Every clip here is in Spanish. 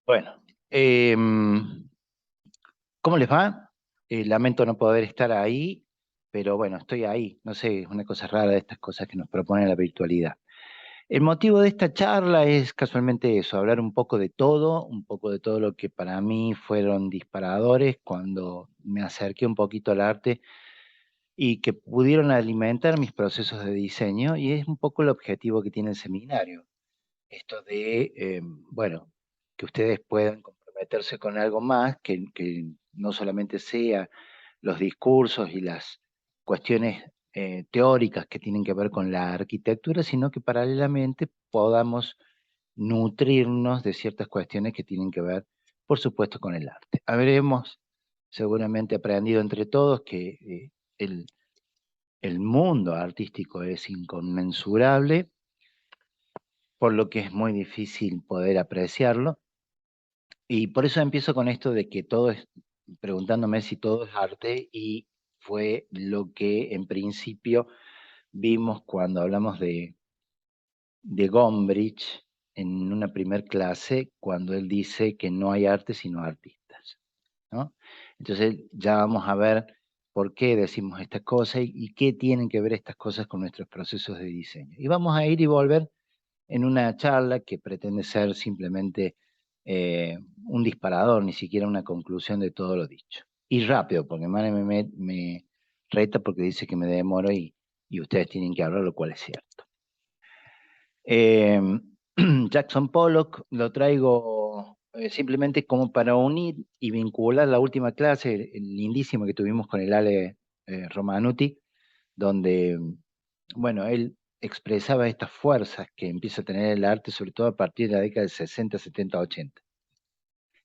Bueno, ¿cómo les va? Lamento no poder estar ahí, pero bueno, estoy ahí. No sé, es una cosa rara de estas cosas que nos propone la virtualidad. El motivo de esta charla es casualmente eso, hablar un poco de todo lo que para mí fueron disparadores cuando me acerqué un poquito al arte y que pudieron alimentar mis procesos de diseño, y es un poco el objetivo que tiene el seminario. Esto de, bueno, que ustedes puedan comprometerse con algo más, que no solamente sea los discursos y las cuestiones teóricas que tienen que ver con la arquitectura, sino que paralelamente podamos nutrirnos de ciertas cuestiones que tienen que ver, por supuesto, con el arte. Habremos seguramente aprendido entre todos que el, el mundo artístico es inconmensurable, por lo que es muy difícil poder apreciarlo. Y por eso empiezo con esto de que todo es, preguntándome si todo es arte, y fue lo que en principio vimos cuando hablamos de Gombrich en una primer clase, cuando él dice que no hay arte sino artistas, ¿no? Entonces ya vamos a ver por qué decimos estas cosas y qué tienen que ver estas cosas con nuestros procesos de diseño. Y vamos a ir y volver en una charla que pretende ser simplemente un disparador, ni siquiera una conclusión de todo lo dicho. Y rápido, porque Mane me reta porque dice que me demoro y ustedes tienen que hablar, lo cual es cierto. Eh, Jackson Pollock lo traigo simplemente como para unir y vincular la última clase, el lindísimo que tuvimos con el Ale Romanuti, donde, bueno, él expresaba estas fuerzas que empieza a tener el arte, sobre todo a partir de la década del 60, 70, 80,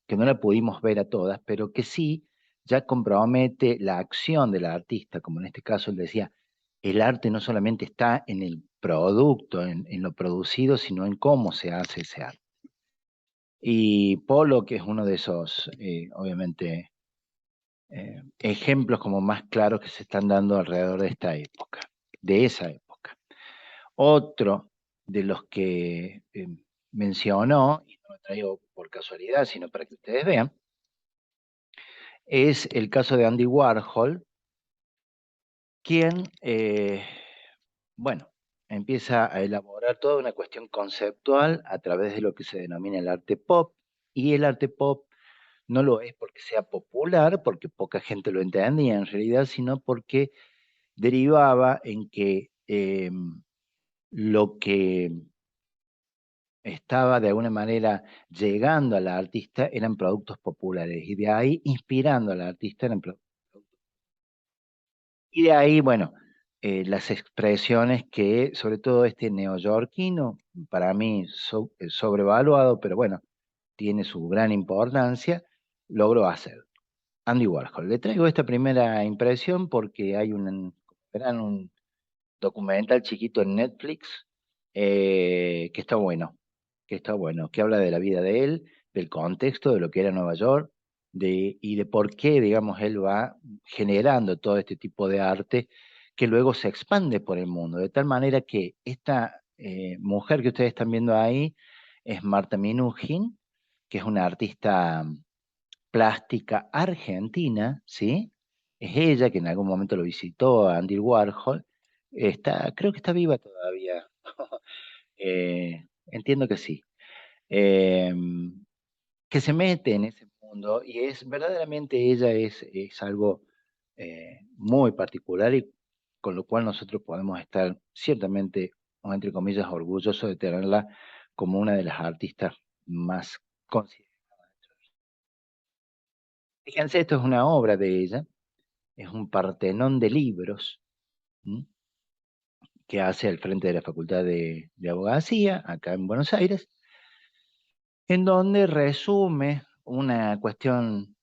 que no la pudimos ver a todas, pero que sí ya compromete la acción del artista, como en este caso él decía, el arte no solamente está en el producto, en lo producido, sino en cómo se hace ese arte. Y Polo, que es uno de esos, obviamente, ejemplos como más claros que se están dando alrededor de esta época, de esa época. Otro de los que mencionó, y no lo traigo por casualidad, sino para que ustedes vean, es el caso de Andy Warhol, quien, bueno, empieza a elaborar toda una cuestión conceptual a través de lo que se denomina el arte pop, y el arte pop no lo es porque sea popular, porque poca gente lo entendía en realidad, sino porque derivaba en que lo que estaba de alguna manera llegando al artista eran productos populares, y de ahí inspirando al artista eran productos. Y de ahí, bueno, las expresiones que, sobre todo este neoyorquino, para mí sobrevaluado, pero bueno, tiene su gran importancia, logró hacer. Andy Warhol. Le traigo esta primera impresión porque hay verán, un documental chiquito en Netflix que está bueno, que habla de la vida de él, del contexto, de lo que era Nueva York, y de por qué, digamos, él va generando todo este tipo de arte que luego se expande por el mundo, de tal manera que esta mujer que ustedes están viendo ahí es Marta Minujín, que es una artista plástica argentina, ¿sí? Es ella que en algún momento lo visitó a Andy Warhol. Creo que está viva todavía. Entiendo que sí. Eh, que se mete en ese mundo y es verdaderamente ella es algo muy particular, y con lo cual nosotros podemos estar ciertamente, o entre comillas, orgullosos de tenerla como una de las artistas más consideradas. Fíjense, esto es una obra de ella, es un Partenón de libros, ¿m? Que hace al frente de la Facultad de Abogacía, acá en Buenos Aires, en donde resume una cuestión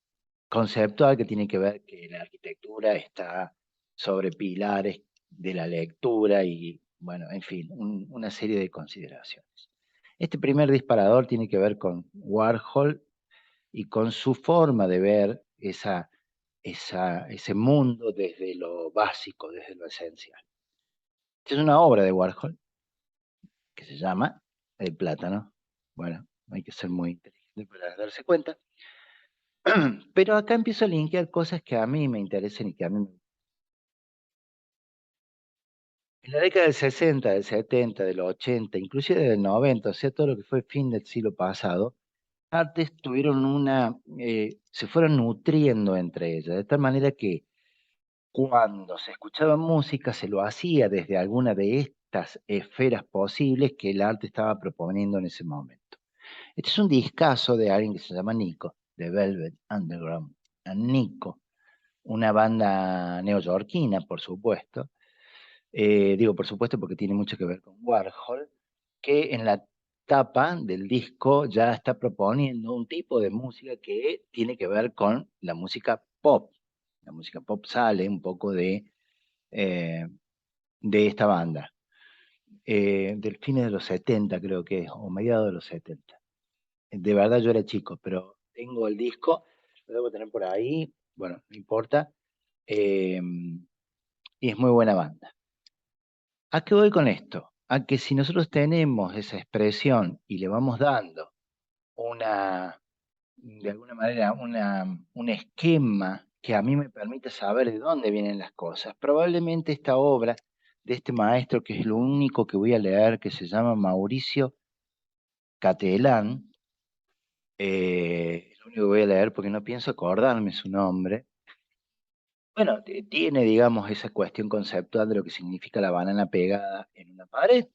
conceptual que tiene que ver que la arquitectura está sobre pilares de la lectura y, bueno, en fin, una serie de consideraciones. Este primer disparador tiene que ver con Warhol y con su forma de ver ese mundo desde lo básico, desde lo esencial. Esta es una obra de Warhol que se llama El plátano. Bueno, no hay que ser muy inteligente para darse cuenta. Pero acá empiezo a linkear cosas que a mí me interesan y que a mí en la década del 60, del 70, del 80, inclusive del 90, o sea, todo lo que fue fin del siglo pasado, artes tuvieron se fueron nutriendo entre ellas, de tal manera que cuando se escuchaba música se lo hacía desde alguna de estas esferas posibles que el arte estaba proponiendo en ese momento. Este es un discazo de alguien que se llama Nico, de Velvet Underground. Nico, una banda neoyorquina, por supuesto. Digo por supuesto porque tiene mucho que ver con Warhol, que en la tapa del disco ya está proponiendo un tipo de música que tiene que ver con la música pop. La música pop sale un poco eh, de esta banda, del fines de los 70 creo que es, o mediados de los 70. De verdad yo era chico, pero tengo el disco, lo debo tener por ahí, bueno, no importa, eh, y es muy buena banda. ¿A qué voy con esto? A que si nosotros tenemos esa expresión y le vamos dando de alguna manera, un esquema que a mí me permite saber de dónde vienen las cosas, probablemente esta obra de este maestro, que es lo único que voy a leer, que se llama Mauricio Catelán, es lo único que voy a leer porque no pienso acordarme su nombre. Bueno, tiene, digamos, esa cuestión conceptual de lo que significa la banana pegada en una pared.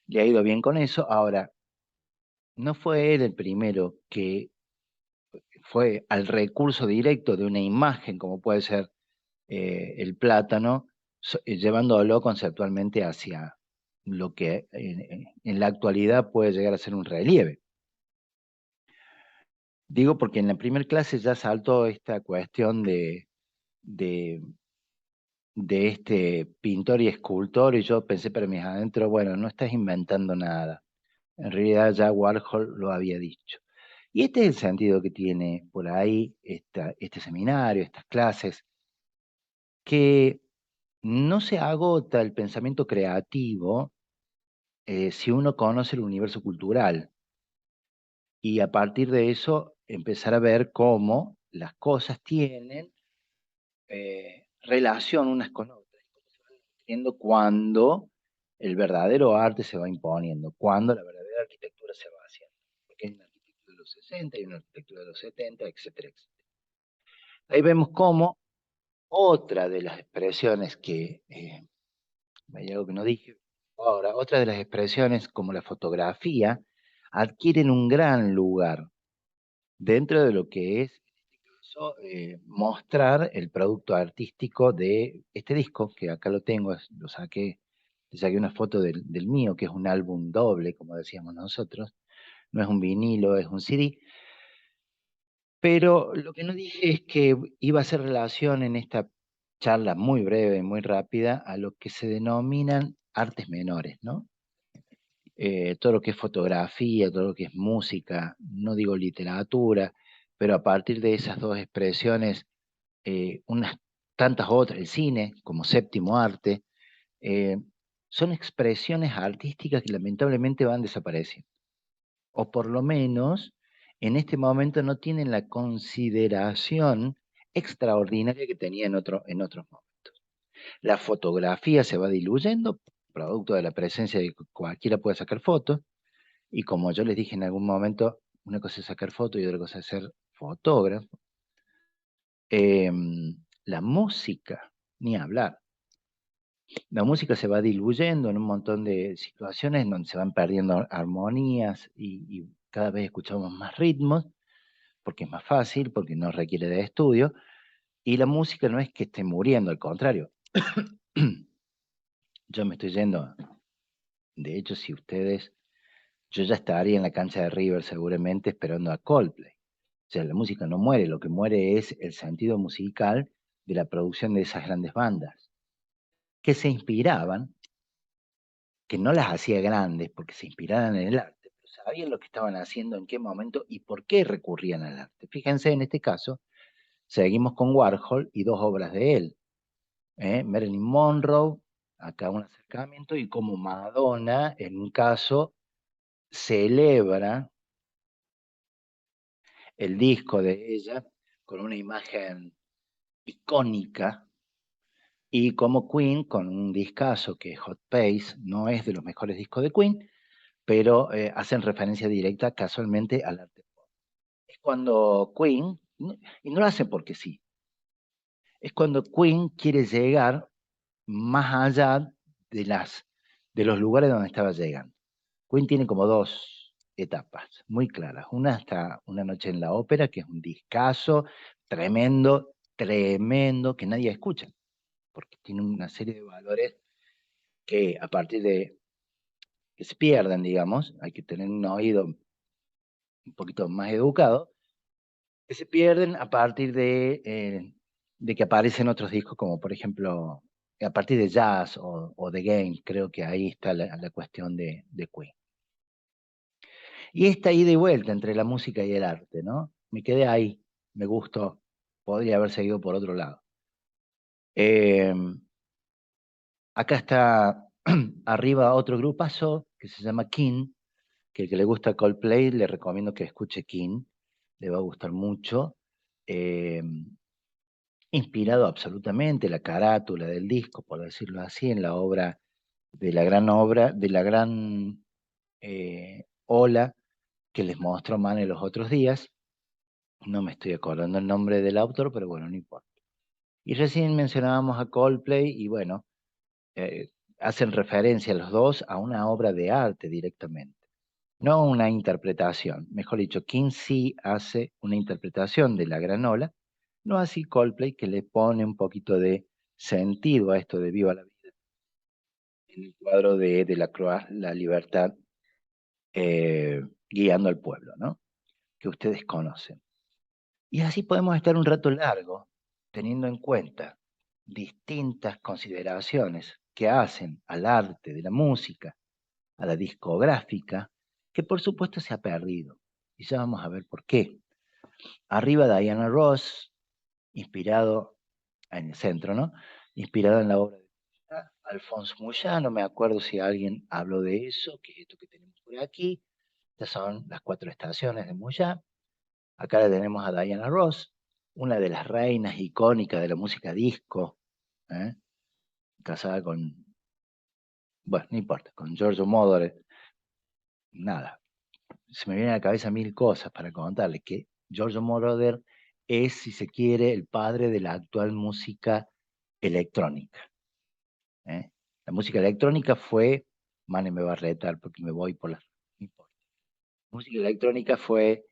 Le ha ido bien con eso. Ahora, no fue él el primero que fue al recurso directo de una imagen, como puede ser el plátano, llevándolo conceptualmente hacia lo que en la actualidad puede llegar a ser un relieve. Digo porque en la primera clase ya saltó esta cuestión de, de este pintor y escultor, y yo pensé para mis adentro, bueno, no estás inventando nada. En realidad ya Warhol lo había dicho. Y este es el sentido que tiene por ahí este seminario, estas clases, que no se agota el pensamiento creativo si uno conoce el universo cultural y a partir de eso empezar a ver cómo las cosas tienen relación unas con otras, cómo se van nutriendo cuando el verdadero arte se va imponiendo, cuando la verdadera arquitectura se va haciendo. Porque hay una arquitectura de los 60, hay una arquitectura de los 70, etcétera, etcétera. Ahí vemos cómo otra de las expresiones hay algo que no dije ahora, otra de las expresiones como la fotografía adquieren un gran lugar dentro de lo que es mostrar el producto artístico de este disco, que acá lo tengo, le saqué una foto del mío, que es un álbum doble, como decíamos nosotros, no es un vinilo, es un CD, pero lo que no dije es que iba a hacer relación en esta charla muy breve, muy rápida, a lo que se denominan artes menores, ¿no? Todo lo que es fotografía, todo lo que es música, no digo literatura, pero a partir de esas dos expresiones, unas tantas otras, el cine como séptimo arte, eh, son expresiones artísticas que lamentablemente van desapareciendo, o por lo menos en este momento no tienen la consideración extraordinaria que tenía en otros momentos. La fotografía se va diluyendo, producto de la presencia de que cualquiera puede sacar fotos, y como yo les dije en algún momento, una cosa es sacar fotos y otra cosa es ser fotógrafo. La música, ni hablar. La música se va diluyendo en un montón de situaciones en donde se van perdiendo armonías y cada vez escuchamos más ritmos, porque es más fácil, porque no requiere de estudio, y la música no es que esté muriendo, al contrario. Yo me estoy yendo, de hecho, si ustedes, yo ya estaría en la cancha de River seguramente esperando a Coldplay. O sea, la música no muere, lo que muere es el sentido musical de la producción de esas grandes bandas, que se inspiraban, que no las hacía grandes porque se inspiraran en el arte, pero sabían lo que estaban haciendo, en qué momento y por qué recurrían al arte. Fíjense, en este caso, seguimos con Warhol y dos obras de él. Marilyn Monroe, acá un acercamiento, y como Madonna, en un caso, celebra el disco de ella con una imagen icónica, y como Queen con un discazo que es Hot Pace, no es de los mejores discos de Queen, pero hacen referencia directa casualmente al arte. Es cuando Queen, y no lo hace porque sí, es cuando Queen quiere llegar más allá de, de los lugares donde estaba llegando. Queen tiene como dos etapas muy claras. Una hasta Una noche en la ópera, que es un discazo tremendo, tremendo, que nadie escucha, porque tiene una serie de valores que a partir de que se pierden, digamos, hay que tener un oído un poquito más educado, que se pierden a partir de que aparecen otros discos, como por ejemplo, a partir de Jazz o The Game, creo que ahí está la cuestión de Queen. Y esta ida y vuelta entre la música y el arte, ¿no? Me quedé ahí, me gustó, podría haber seguido por otro lado. Acá está arriba otro grupazo que se llama King, que el que le gusta Coldplay le recomiendo que escuche King, le va a gustar mucho. Eh, Inspirado absolutamente la carátula del disco, por decirlo así, en la obra, de la gran ola que les mostró Mane los otros días. No me estoy acordando el nombre del autor, pero bueno, no importa. Y recién mencionábamos a Coldplay y bueno, eh, hacen referencia los dos a una obra de arte directamente, no una interpretación. Mejor dicho, King sí hace una interpretación de la gran ola, no así Coldplay, que le pone un poquito de sentido a esto de Viva la Vida en el cuadro de la Croix, la libertad guiando al pueblo, ¿no? Que ustedes conocen. Y así podemos estar un rato largo, teniendo en cuenta distintas consideraciones que hacen al arte de la música, a la discográfica, que por supuesto se ha perdido. Y ya vamos a ver por qué. Arriba Diana Ross, inspirado en el centro, ¿no? Inspirado en la obra de Alphonse Mucha, no me acuerdo si alguien habló de eso, que es esto que tenemos por aquí. Estas son las 4 estaciones de Mucha. Acá la tenemos a Diana Ross, una de las reinas icónicas de la música disco, ¿eh? Casada con, bueno, no importa, con Giorgio Moroder. Nada, se me vienen a la cabeza mil cosas para contarles, que Giorgio Moroder es, si se quiere, el padre de la actual música electrónica, ¿eh? La música electrónica fue, Mane me va a retar porque me voy por las... No importa. Música electrónica fue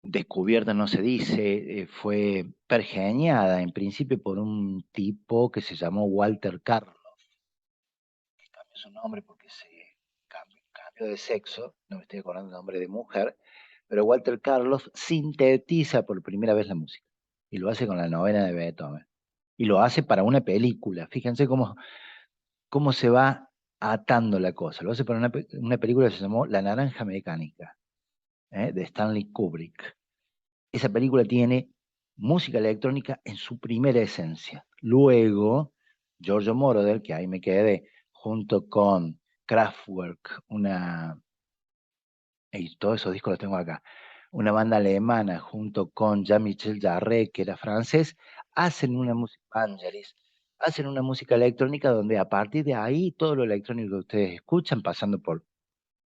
descubierta, no se dice, fue pergeñada en principio por un tipo que se llamó Walter Karloff, que cambió su nombre porque se cambió de sexo, no me estoy acordando el nombre de mujer, pero Walter Karloff sintetiza por primera vez la música y lo hace con la novena de Beethoven. Y lo hace para una película. Fíjense cómo se va atando la cosa. Lo hace para una película que se llamó La Naranja Mecánica, de Stanley Kubrick. Esa película tiene música electrónica en su primera esencia. Luego, Giorgio Moroder, que ahí me quedé, junto con Kraftwerk, y todos esos discos los tengo acá, una banda alemana, junto con Jean-Michel Jarre, que era francés, hacen una música, Vangelis, hacen una música electrónica donde a partir de ahí todo lo electrónico que ustedes escuchan, pasando por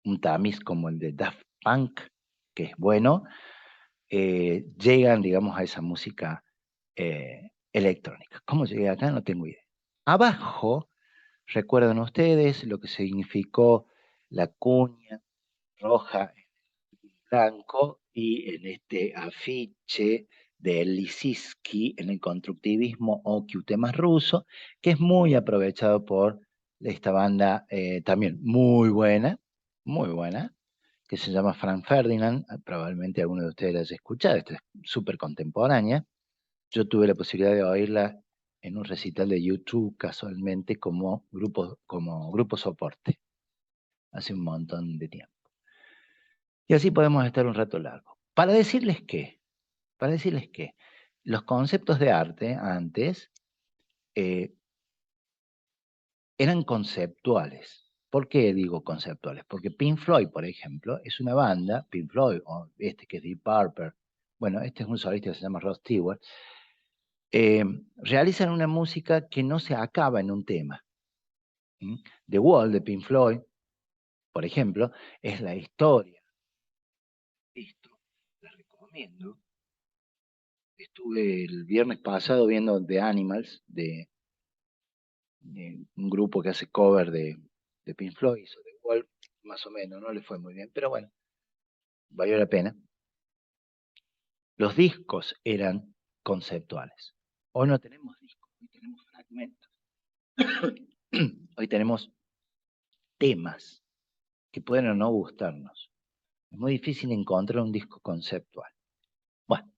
un tamiz como el de Daft Punk, que es bueno, llegan, digamos, a esa música electrónica. ¿Cómo llegué acá? No tengo idea. Abajo, recuerdan ustedes lo que significó la cuña roja en blanco y en este afiche de Lissinsky en el constructivismo o temas ruso, que es muy aprovechado por esta banda también muy buena, que se llama Frank Ferdinand, probablemente alguno de ustedes la haya escuchado, esta es súper contemporánea. Yo tuve la posibilidad de oírla en un recital de YouTube casualmente como grupo soporte, hace un montón de tiempo. Y así podemos estar un rato largo. Para decirles que los conceptos de arte antes eh, eran conceptuales. ¿Por qué digo conceptuales? Porque Pink Floyd, por ejemplo, es una banda, Pink Floyd, o este que es Deep Purple, bueno, este es un solista que se llama Rod Stewart, eh, realizan una música que no se acaba en un tema. ¿Mm? The Wall de Pink Floyd, por ejemplo, es la historia. Esto, la recomiendo. Estuve el viernes pasado viendo The Animals, de un grupo que hace cover de Pink Floyd, hizo The Wall, más o menos, no le fue muy bien, pero bueno, valió la pena. Los discos eran conceptuales. Hoy no tenemos discos, hoy tenemos fragmentos. Hoy tenemos temas que pueden o no gustarnos. Es muy difícil encontrar un disco conceptual. Bueno,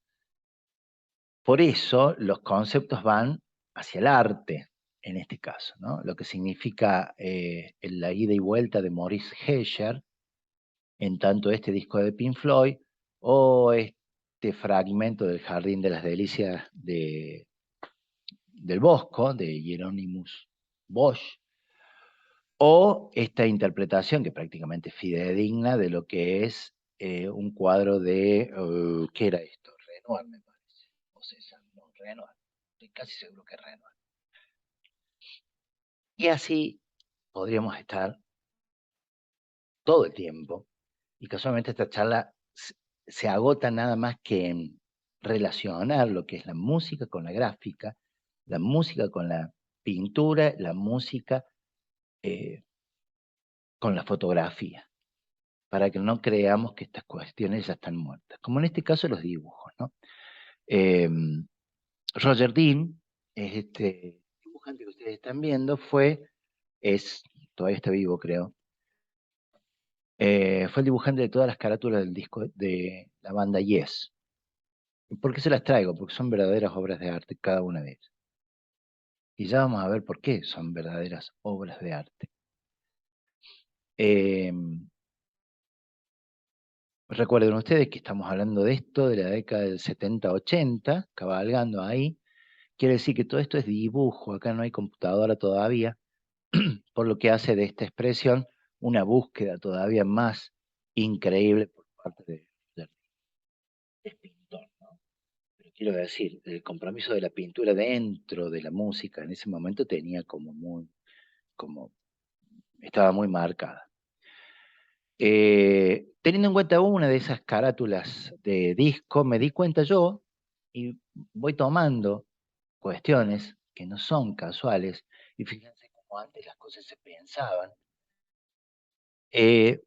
por eso los conceptos van hacia el arte, en este caso, ¿no? Lo que significa la ida y vuelta de Maurice Escher, en tanto este disco de Pink Floyd, o este fragmento del Jardín de las Delicias del Bosco, de Hieronymus Bosch, o esta interpretación que prácticamente es fidedigna de lo que es un cuadro de, ¿qué era esto? Renoir, me parece. O César, no, Renoir. Estoy casi seguro que es Renoir. Y así podríamos estar todo el tiempo. Y casualmente esta charla se agota nada más que en relacionar lo que es la música con la gráfica, la música con la pintura, la música eh, con la fotografía, para que no creamos que estas cuestiones ya están muertas, como en este caso los dibujos, ¿no? Eh, Roger Dean, es este dibujante que ustedes están viendo, todavía está vivo creo, fue el dibujante de todas las carátulas del disco de la banda Yes. ¿Por qué se las traigo? Porque son verdaderas obras de arte, cada una de ellas. Y ya vamos a ver por qué son verdaderas obras de arte. Eh, Recuerden ustedes que estamos hablando de esto, de la década del 70-80, cabalgando ahí. Quiere decir que todo esto es dibujo, acá no hay computadora todavía, por lo que hace de esta expresión una búsqueda todavía más increíble por parte de del pintor, ¿no? Pero quiero decir, el compromiso de la pintura dentro de la música en ese momento tenía como estaba muy marcada. Teniendo en cuenta una de esas carátulas de disco, me di cuenta yo y voy tomando cuestiones que no son casuales, y fíjense cómo antes las cosas se pensaban. Eh,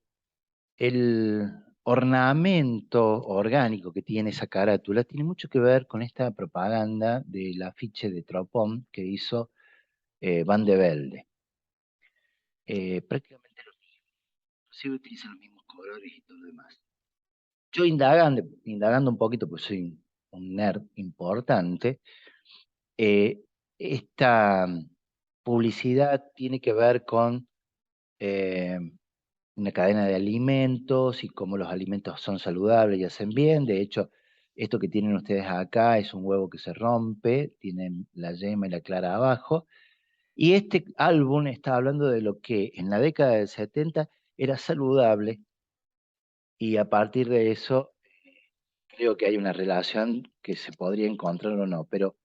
el ornamento orgánico que tiene esa carátula tiene mucho que ver con esta propaganda del afiche de Tropón que hizo Van de Velde. Prácticamente lo mismo, sí utilizan los mismos colores y todo lo demás. Yo indagando un poquito, pues soy un nerd importante, eh, esta publicidad tiene que ver con eh, una cadena de alimentos y cómo los alimentos son saludables y hacen bien. De hecho, esto que tienen ustedes acá es un huevo que se rompe, tienen la yema y la clara abajo. Y este álbum está hablando de lo que en la década del 70 era saludable, y a partir de eso creo que hay una relación que se podría encontrar o no, pero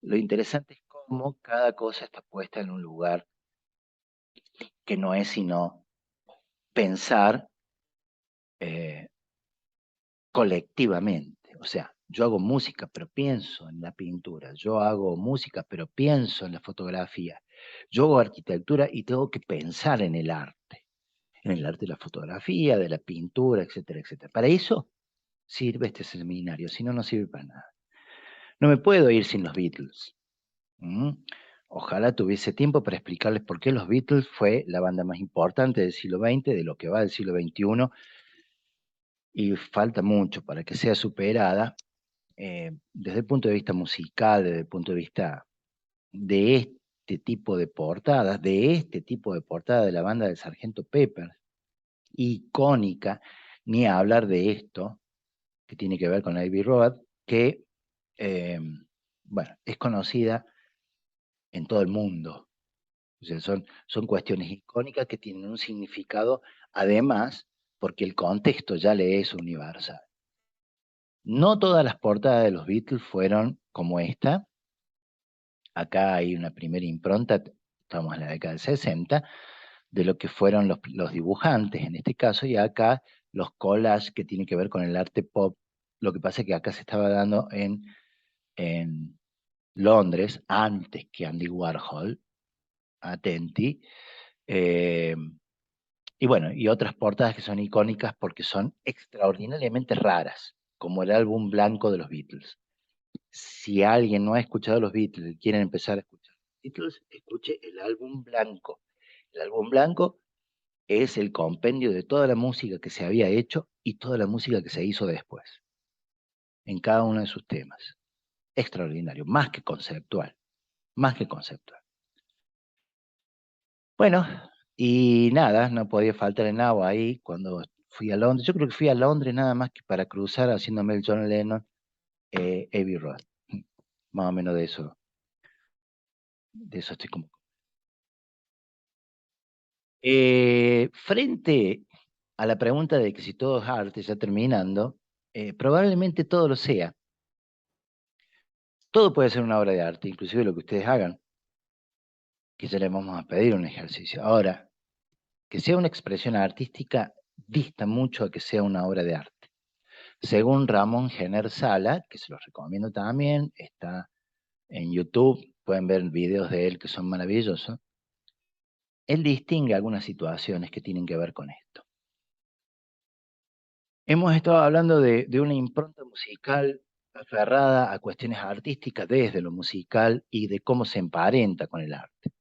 lo interesante es cómo cada cosa está puesta en un lugar que no es sino pensar eh, colectivamente. O sea, yo hago música, pero pienso en la pintura. Yo hago música, pero pienso en la fotografía. Yo hago arquitectura y tengo que pensar en el arte de la fotografía, de la pintura, etcétera, etcétera. Para eso sirve este seminario, si no, no sirve para nada. No me puedo ir sin los Beatles. ¿Mm? Ojalá tuviese tiempo para explicarles por qué los Beatles fue la banda más importante del siglo XX, de lo que va del siglo XXI, y falta mucho para que sea superada desde el punto de vista musical, desde el punto de vista de este tipo de portadas, de la banda del Sargento Pepper, icónica, ni a hablar de esto, que tiene que ver con Abbey Road, que, eh, bueno, es conocida en todo el mundo. O sea, son cuestiones icónicas que tienen un significado, además, porque el contexto ya le es universal. No todas las portadas de los Beatles fueron como esta. Acá hay una primera impronta, estamos en la década del 60, de lo que fueron los dibujantes en este caso, y acá los collages que tienen que ver con el arte pop. Lo que pasa es que acá se estaba dando en Londres, antes que Andy Warhol, atenti, eh, y bueno, y otras portadas que son icónicas porque son extraordinariamente raras, como el álbum blanco de los Beatles. Si alguien no ha escuchado los Beatles y quieren empezar a escuchar los Beatles, escuche el álbum blanco. El álbum blanco es el compendio de toda la música que se había hecho y toda la música que se hizo después, en cada uno de sus temas. Extraordinario, más que conceptual, más que conceptual. Bueno, y nada, no podía faltar el agua ahí cuando fui a Londres. Yo creo que fui a Londres nada más que para cruzar haciéndome el John Lennon, Abbey Road. Más o menos de eso estoy como. Frente a la pregunta de que si todo es arte, ya terminando, probablemente todo lo sea. Todo puede ser una obra de arte, inclusive lo que ustedes hagan, que ya les vamos a pedir un ejercicio. Ahora, que sea una expresión artística dista mucho a que sea una obra de arte. Según Ramón Gener Sala, que se los recomiendo también, está en YouTube, pueden ver videos de él que son maravillosos, él distingue algunas situaciones que tienen que ver con esto. Hemos estado hablando de una impronta musical aferrada a cuestiones artísticas desde lo musical y de cómo se emparenta con el arte.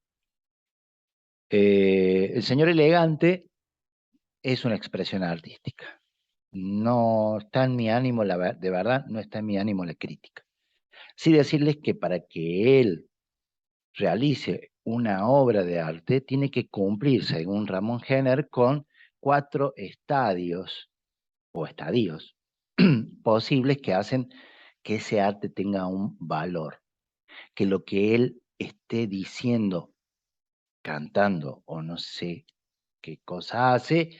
El señor elegante es una expresión artística. No está en mi ánimo, de verdad, no está en mi ánimo la crítica. Sí decirles que para que él realice una obra de arte, tiene que cumplir, según Ramón Jenner, con 4 estadios o estadios posibles que hacen que ese arte tenga un valor, que lo que él esté diciendo, cantando o no sé qué cosa hace,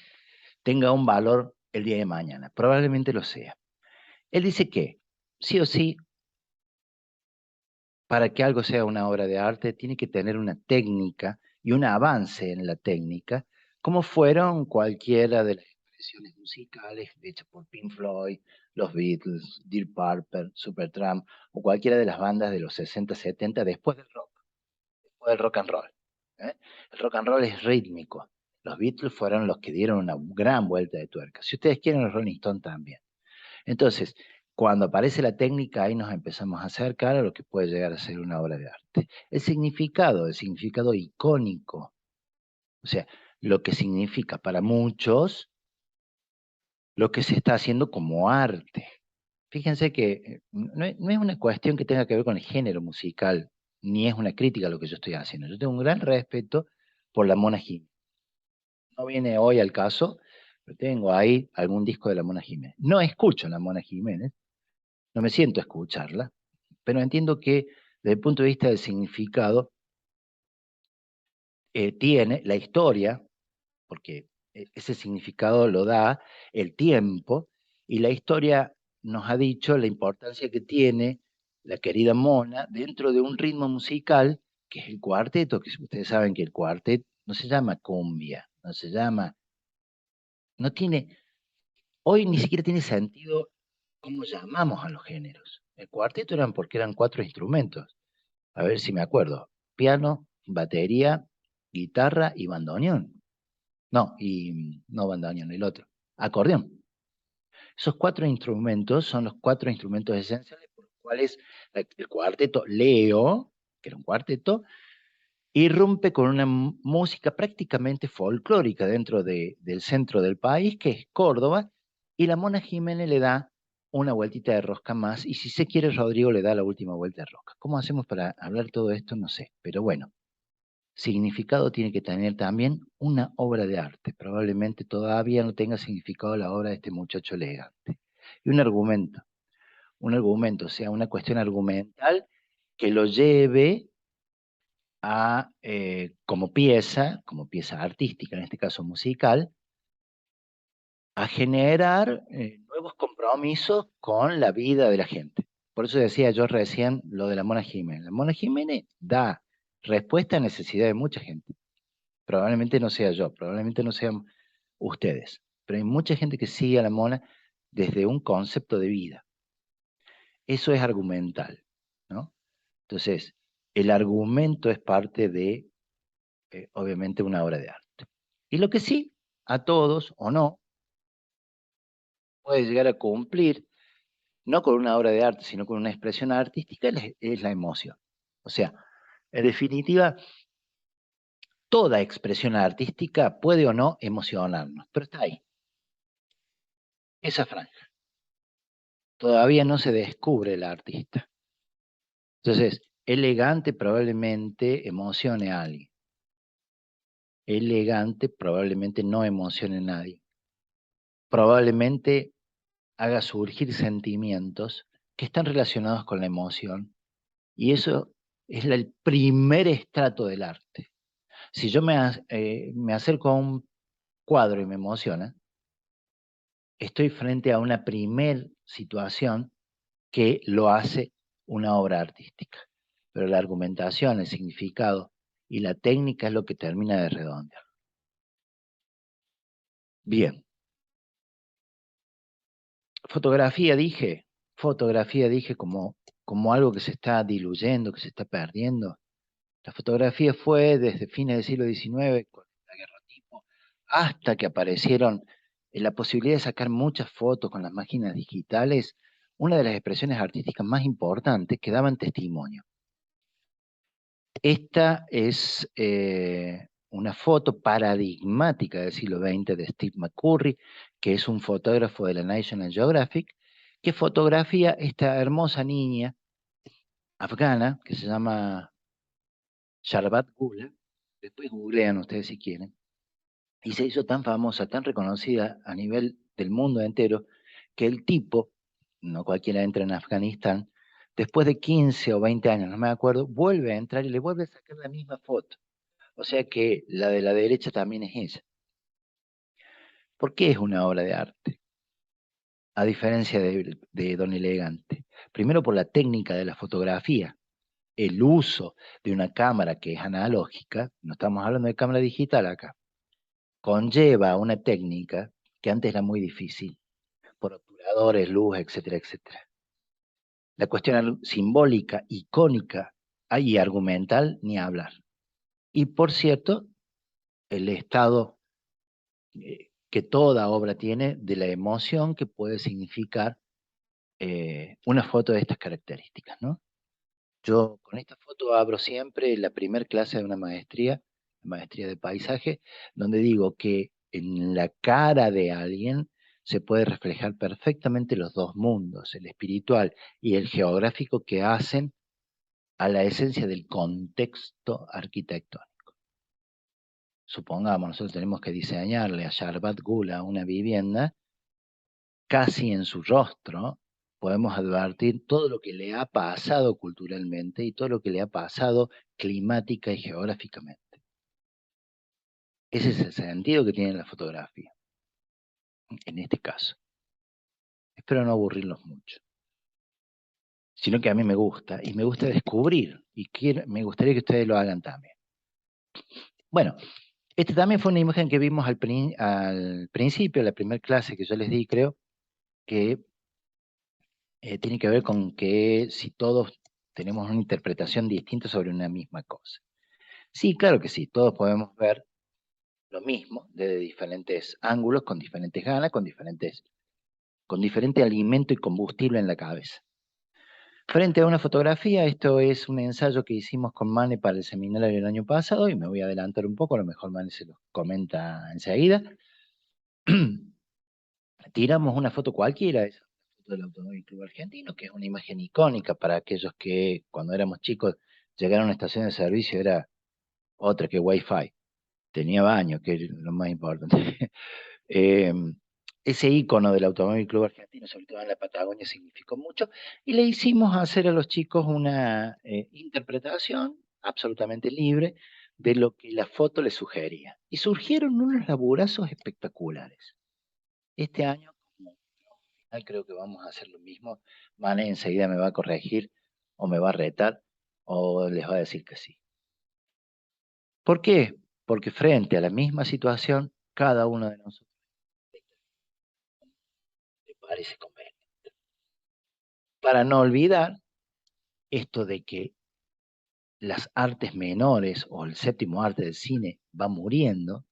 tenga un valor el día de mañana. Probablemente lo sea. Él dice que, sí o sí, para que algo sea una obra de arte, tiene que tener una técnica y un avance en la técnica, como fueron cualquiera de las expresiones musicales hechas por Pink Floyd, los Beatles, Deep Purple, Supertramp, o cualquiera de las bandas de los 60, 70, después del rock and roll. ¿Eh? El rock and roll es rítmico. Los Beatles fueron los que dieron una gran vuelta de tuerca. Si ustedes quieren, los Rolling Stones también. Entonces, cuando aparece la técnica, ahí nos empezamos a acercar a lo que puede llegar a ser una obra de arte. El significado icónico, o sea, lo que significa para muchos lo que se está haciendo como arte. Fíjense que no es una cuestión que tenga que ver con el género musical, ni es una crítica a lo que yo estoy haciendo. Yo tengo un gran respeto por la Mona Jiménez. No viene hoy al caso, pero tengo ahí algún disco de la Mona Jiménez. No escucho a la Mona Jiménez, no me siento a escucharla, pero entiendo que desde el punto de vista del significado, tiene la historia, porque ese significado lo da el tiempo, y la historia nos ha dicho la importancia que tiene la querida Mona dentro de un ritmo musical que es el cuarteto, que ustedes saben que el cuarteto no se llama cumbia, no se llama, no tiene, hoy ni siquiera tiene sentido cómo llamamos a los géneros. El cuarteto eran porque eran 4 instrumentos. A ver si me acuerdo. Piano, batería, guitarra y bandoneón. No, y no bandoneón, el otro. Acordeón. Esos 4 instrumentos son los 4 instrumentos esenciales por los cuales el cuarteto Leo, que era un cuarteto, irrumpe con una música prácticamente folclórica dentro del centro del país, que es Córdoba, y la Mona Jiménez le da una vueltita de rosca más, y si se quiere, Rodrigo le da la última vuelta de rosca. ¿Cómo hacemos para hablar todo esto? No sé, pero bueno, significado tiene que tener también una obra de arte. Probablemente todavía no tenga significado la obra de este muchacho elegante. Y un argumento, o sea, una cuestión argumental que lo lleve como pieza artística, en este caso musical, a generar nuevos compromisos con la vida de la gente. Por eso decía yo recién lo de la Mona Jiménez. La Mona Jiménez da respuesta a necesidad de mucha gente. Probablemente no sea yo, probablemente no sean ustedes, pero hay mucha gente que sigue a la Mona desde un concepto de vida. Eso es argumental, ¿no? Entonces, el argumento es parte de, obviamente, una obra de arte. Y lo que sí, a todos o no, puede llegar a cumplir, no con una obra de arte, sino con una expresión artística, es la emoción. O sea, en definitiva, toda expresión artística puede o no emocionarnos, pero está ahí, esa franja. Todavía no se descubre el artista. Entonces, elegante probablemente emocione a alguien. Elegante probablemente no emocione a nadie. Probablemente haga surgir sentimientos que están relacionados con la emoción. Y eso es el primer estrato del arte. Si yo me acerco a un cuadro y me emociona, estoy frente a una primer situación que lo hace una obra artística. Pero la argumentación, el significado y la técnica es lo que termina de redondear. Bien, fotografía dije como algo que se está diluyendo, que se está perdiendo. La fotografía fue desde fines del siglo XIX, con el daguerrotipo, hasta que aparecieron la posibilidad de sacar muchas fotos con las máquinas digitales, una de las expresiones artísticas más importantes que daban testimonio. Esta es una foto paradigmática del siglo XX de Steve McCurry, que es un fotógrafo de la National Geographic, que fotografía esta hermosa niña afgana que se llama Sharbat Gula. Después googlean ustedes si quieren. Y se hizo tan famosa, tan reconocida a nivel del mundo entero, que el tipo, no cualquiera entra en Afganistán, después de 15 o 20 años, no me acuerdo, vuelve a entrar y le vuelve a sacar la misma foto. O sea que la de la derecha también es ella. ¿Por qué es una obra de arte? A diferencia de Don Elegante. Primero por la técnica de la fotografía, el uso de una cámara que es analógica, no estamos hablando de cámara digital acá, conlleva una técnica que antes era muy difícil, por obturadores, luz, etcétera, etcétera. La cuestión simbólica, icónica y argumental, ni hablar. Y por cierto, el estado que toda obra tiene de la emoción que puede significar una foto de estas características, ¿no? Yo con esta foto abro siempre la primer clase de una maestría de paisaje, donde digo que en la cara de alguien se puede reflejar perfectamente los dos mundos, el espiritual y el geográfico, que hacen a la esencia del contexto arquitectónico. Supongamos, nosotros tenemos que diseñarle a Sharbat Gula una vivienda, casi en su rostro podemos advertir todo lo que le ha pasado culturalmente y todo lo que le ha pasado climática y geográficamente. Ese es el sentido que tiene la fotografía, en este caso. Espero no aburrirlos mucho, sino que a mí me gusta, y me gusta descubrir, y me gustaría que ustedes lo hagan también. Bueno, esta también fue una imagen que vimos al principio, la primera clase que yo les di, creo, que tiene que ver con que si todos tenemos una interpretación distinta sobre una misma cosa. Sí, claro que sí, todos podemos ver lo mismo desde diferentes ángulos, con diferentes ganas, con diferente alimento y combustible en la cabeza. Frente a una fotografía, esto es un ensayo que hicimos con Mane para el seminario del año pasado, y me voy a adelantar un poco, a lo mejor Mane se los comenta enseguida. Tiramos una foto cualquiera, esa foto del Automóvil Club Argentino, que es una imagen icónica para aquellos que cuando éramos chicos llegaron a una estación de servicio, era otra que Wi-Fi, tenía baño, que es lo más importante. Eh, ese icono del Automóvil Club Argentino, sobre todo en la Patagonia, significó mucho, y le hicimos hacer a los chicos una interpretación absolutamente libre de lo que la foto le sugería. Y surgieron unos laburazos espectaculares. Este año, como creo que vamos a hacer lo mismo. Mane enseguida me va a corregir o me va a retar o les va a decir que sí. ¿Por qué? Porque frente a la misma situación, cada uno de nosotros le parece conveniente. Para no olvidar esto de que las artes menores o el séptimo arte del cine va muriendo,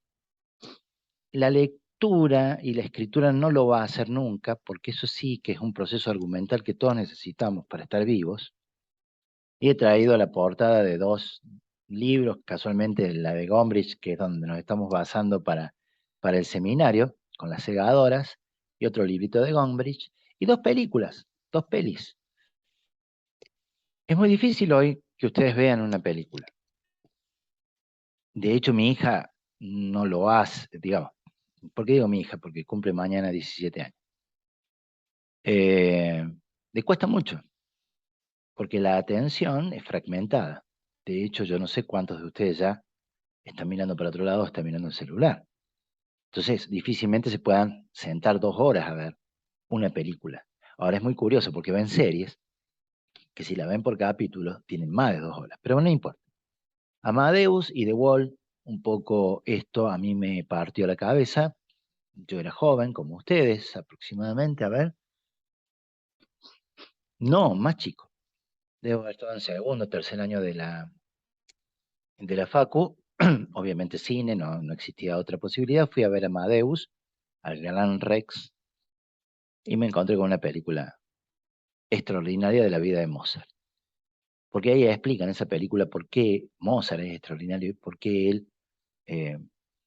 la lectura y la escritura no lo va a hacer nunca, porque eso sí que es un proceso argumental que todos necesitamos para estar vivos. Y he traído la portada de dos libros, casualmente la de Gombrich, que es donde nos estamos basando para el seminario, con las segadoras, y otro librito de Gombrich, y dos películas, dos pelis. Es muy difícil hoy que ustedes vean una película. De hecho, mi hija no lo hace, digamos. ¿Por qué digo mi hija? Porque cumple mañana 17 años. Eh, Le cuesta mucho, porque la atención es fragmentada. De hecho, yo no sé cuántos de ustedes ya están mirando para otro lado o están mirando el celular. Entonces, difícilmente se puedan sentar 2 horas a ver una película. Ahora es muy curioso porque ven series que si la ven por capítulo tienen más de 2 horas, pero no importa. Amadeus y The Wall, un poco esto a mí me partió la cabeza. Yo era joven, como ustedes, aproximadamente, a ver. No, más chico. Debo haber estado en segundo, tercer año de la Facu. Obviamente cine, no existía otra posibilidad. Fui a ver Amadeus, al Gran Rex, y me encontré con una película extraordinaria de la vida de Mozart. Porque ahí explican en esa película por qué Mozart es extraordinario y por qué él eh,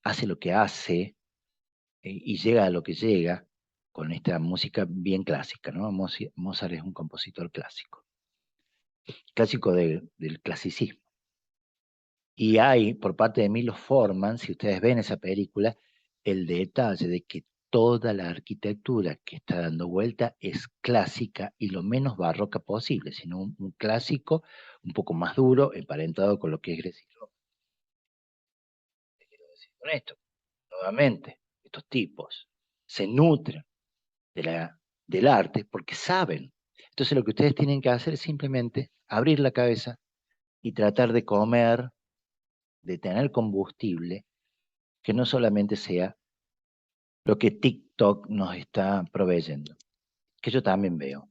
hace lo que hace y llega a lo que llega con esta música bien clásica, ¿no? Mozart es un compositor clásico, clásico del clasicismo. Y hay, por parte de Milos Forman, si ustedes ven esa película, el detalle de que toda la arquitectura que está dando vuelta es clásica y lo menos barroca posible, sino un clásico un poco más duro, emparentado con lo que es Grecia y Roma. ¿Qué quiero decir con esto? Nuevamente, estos tipos se nutren del arte porque saben. Entonces lo que ustedes tienen que hacer es simplemente abrir la cabeza y tratar de comer, de tener combustible que no solamente sea lo que TikTok nos está proveyendo, que yo también veo.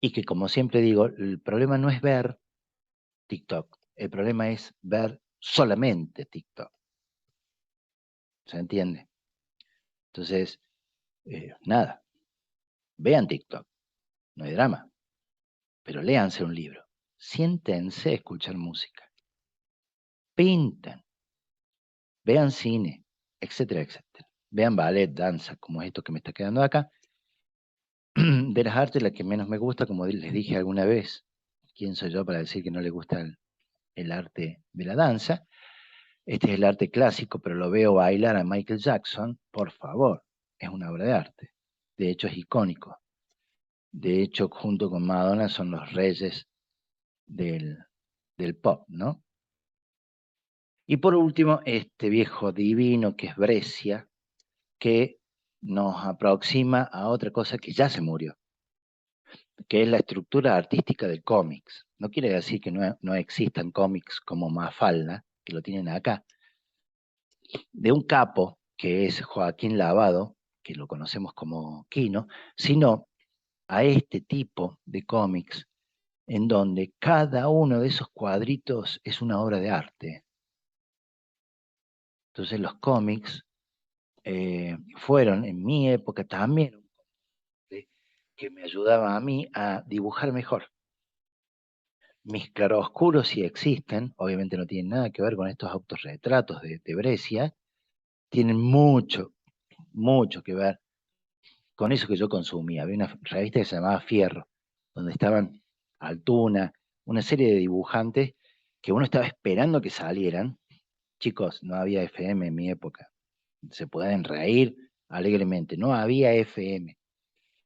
Y que como siempre digo, el problema no es ver TikTok, el problema es ver solamente TikTok. ¿Se entiende? Entonces, nada, vean TikTok, no hay drama, pero léanse un libro, siéntense a escuchar música, pinten, vean cine, etcétera, etcétera. Vean ballet, danza, como esto que me está quedando acá. De las artes, la que menos me gusta, como les dije alguna vez, ¿quién soy yo para decir que no le gusta el arte de la danza? Este es el arte clásico, pero lo veo bailar a Michael Jackson, por favor, es una obra de arte. De hecho, es icónico. De hecho, junto con Madonna son los reyes del, del pop, ¿no? Y por último, este viejo divino que es Brescia, que nos aproxima a otra cosa que ya se murió, que es la estructura artística del cómics. No quiere decir que no existan cómics como Mafalda, que lo tienen acá, de un capo que es Joaquín Lavado, que lo conocemos como Quino, sino a este tipo de cómics en donde cada uno de esos cuadritos es una obra de arte. Entonces los cómics fueron en mi época también un que me ayudaba a mí a dibujar mejor. Mis claroscuros sí existen, obviamente no tienen nada que ver con estos autorretratos de Brescia, tienen mucho, mucho que ver con eso que yo consumía. Había una revista que se llamaba Fierro, donde estaban Altuna, una serie de dibujantes que uno estaba esperando que salieran. Chicos, no había FM en mi época. Se pueden reír alegremente. No había FM.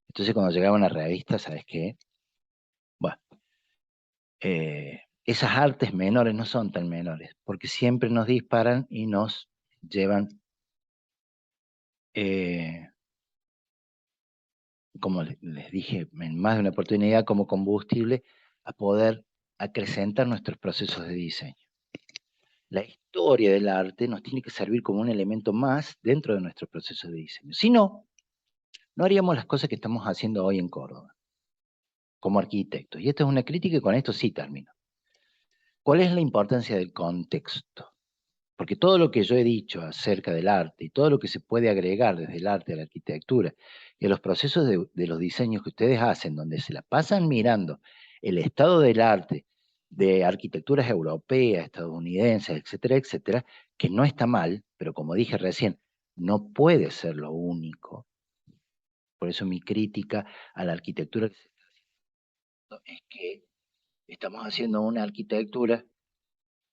Entonces cuando llegaba una revista, ¿sabes qué? Bueno, esas artes menores no son tan menores, porque siempre nos disparan y nos llevan, como les dije en más de una oportunidad, como combustible a poder acrecentar nuestros procesos de diseño. La historia del arte nos tiene que servir como un elemento más dentro de nuestro proceso de diseño. Si no, no haríamos las cosas que estamos haciendo hoy en Córdoba, como arquitectos. Y esta es una crítica y con esto sí termino. ¿Cuál es la importancia del contexto? Porque todo lo que yo he dicho acerca del arte y todo lo que se puede agregar desde el arte a la arquitectura y a los procesos de los diseños que ustedes hacen, donde se la pasan mirando el estado del arte de arquitecturas europeas, estadounidenses, etcétera, etcétera, que no está mal, pero como dije recién, no puede ser lo único. Por eso mi crítica a la arquitectura que se está haciendo es que estamos haciendo una arquitectura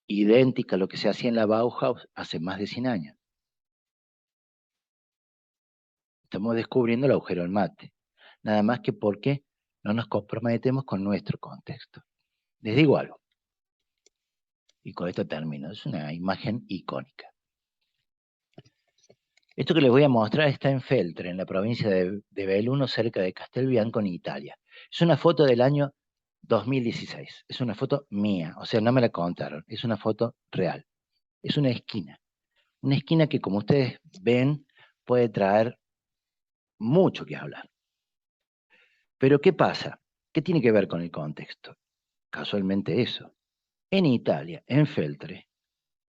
idéntica a lo que se hacía en la Bauhaus hace más de 100 años. Estamos descubriendo el agujero del mate. Nada más que porque no nos comprometemos con nuestro contexto. Les digo algo, y con esto termino. Es una imagen icónica. Esto que les voy a mostrar está en Feltre, en la provincia de Belluno, cerca de Castelbianco, en Italia. Es una foto del año 2016. Es una foto mía, o sea, no me la contaron. Es una foto real. Es una esquina. Una esquina que, como ustedes ven, puede traer mucho que hablar. Pero, ¿qué pasa? ¿Qué tiene que ver con el contexto? Casualmente eso. En Italia, en Feltre,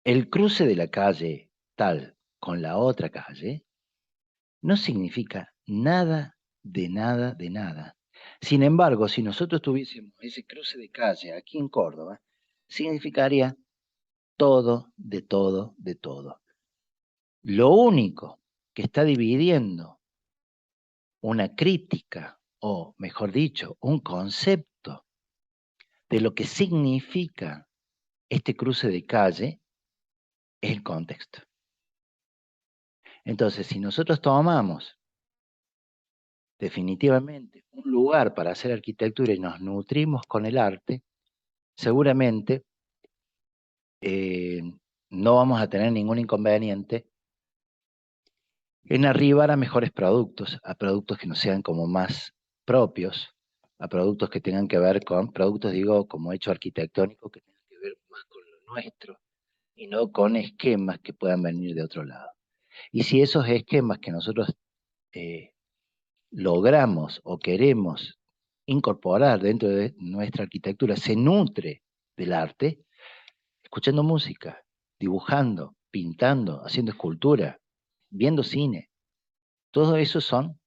el cruce de la calle tal con la otra calle no significa nada de nada de nada. Sin embargo, si nosotros tuviésemos ese cruce de calle aquí en Córdoba, significaría todo, de todo, de todo. Lo único que está dividiendo una crítica, o mejor dicho, un concepto de lo que significa este cruce de calle, es el contexto. Entonces, si nosotros tomamos definitivamente un lugar para hacer arquitectura y nos nutrimos con el arte, seguramente no vamos a tener ningún inconveniente en arribar a mejores productos, a productos que nos sean como más propios, a productos que tengan que ver con, productos digo como hecho arquitectónico, que tengan que ver más con lo nuestro y no con esquemas que puedan venir de otro lado. Y si esos esquemas que nosotros logramos o queremos incorporar dentro de nuestra arquitectura se nutre del arte, escuchando música, dibujando, pintando, haciendo escultura, viendo cine. Todo eso son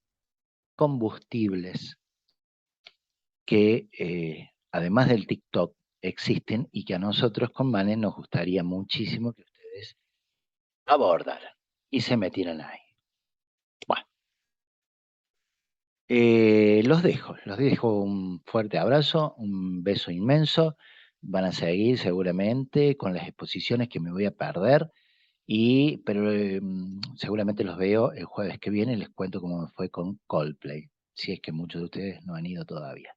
combustibles que, además del TikTok, existen y que a nosotros con Manes nos gustaría muchísimo que ustedes abordaran y se metieran ahí. Bueno, los dejo un fuerte abrazo, un beso inmenso. Van a seguir seguramente con las exposiciones que me voy a perder, pero seguramente los veo el jueves que viene. Les cuento cómo me fue con Coldplay, si es que muchos de ustedes no han ido todavía.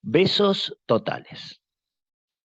Besos totales.